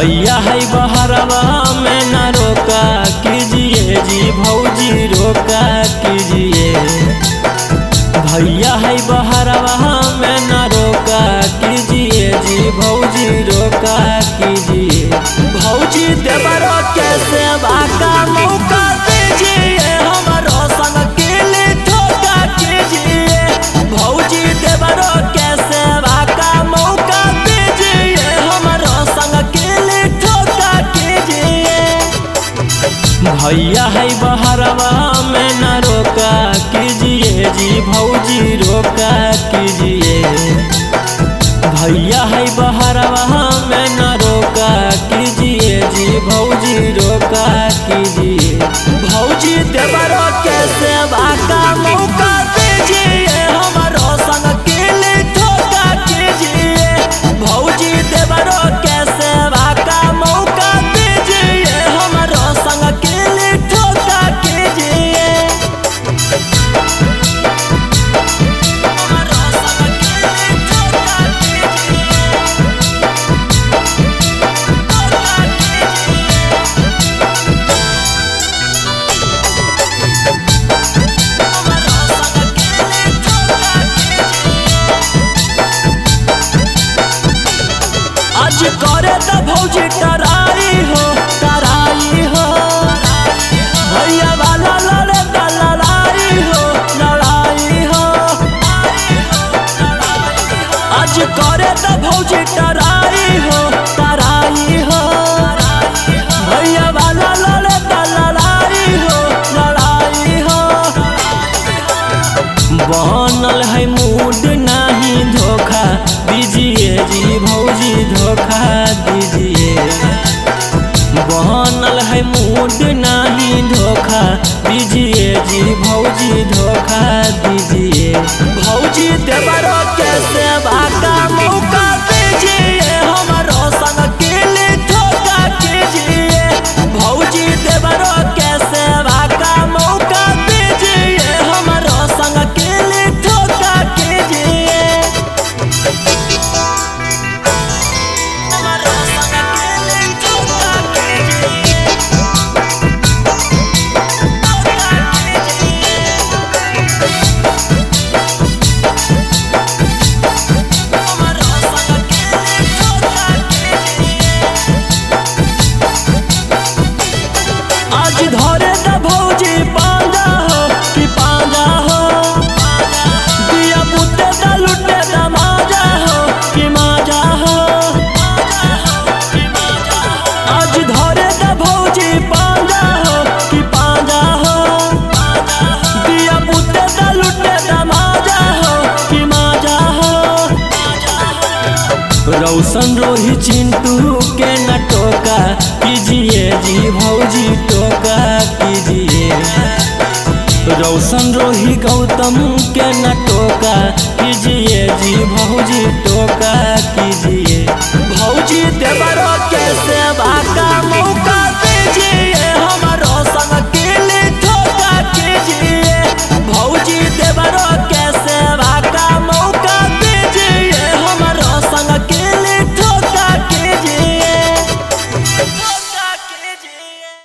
भैया है बहरवा में न रोका कीजिए जी भौजी रोका कीजिए। भैया है बहरवा में न रोका कीजिए जी भौजी रोका कीजिए। भौजी देवरो के सेवा का मौका दीजिए हमारो संग केले ठोका कीजिए। भौजी देवरो के सेवा का मौका दीजिए हमारो संग केले ठोका कीजिए। भैया है बहरवा में न रोका कीजिए जी भौजी रोका कीजिए। भैया है बहरवा में न रोका कीजिए जी भौजी रोका कीजिए। भौजी देवरो के सेवा का मौका दीजिए हमारो संग केले ठोका कीजिए। भौजी देवरो के सेवा का मौका दीजिए हमारो संग केले ठोका कीजिए। आज करे तो भौजी टराई हो भैया वाला लड़े तो लड़ाई हो। आज करे तो भौजी टराई हो भैया वाला लड़े तो लड़ाई हो। बनल है मूड नहीं धोखा दीजिए जी भौजी धोखा दीजिए। बनल है मूड नहीं धोखा दीजिए जी भौजी धोखा दीजिए। भौजी देवरो के सेवा का मौका दीजिए हमारो संग केले ठोका कीजिए। भौजी देवरो के सेवा का मौका दीजिए हमारो संग केले ठोका कीजिए। आज धरे द भौजी पांजा हो कि पांजा हो। दिया पुते द लुटे द माजा हो कि माजा हो। आज धरे द भौजी पांजा हो कि पांजा हो। दिया पुते द लुटे द माजा हो कि माजा हो। रौशन रोही चिंटू के न टोका कीजिए जी भौजी टोका कीजिए। रौशन रोही गौतम के न टोका कीजिए जी भौजी टोका कीजिए। भौजी देवरो के सेवा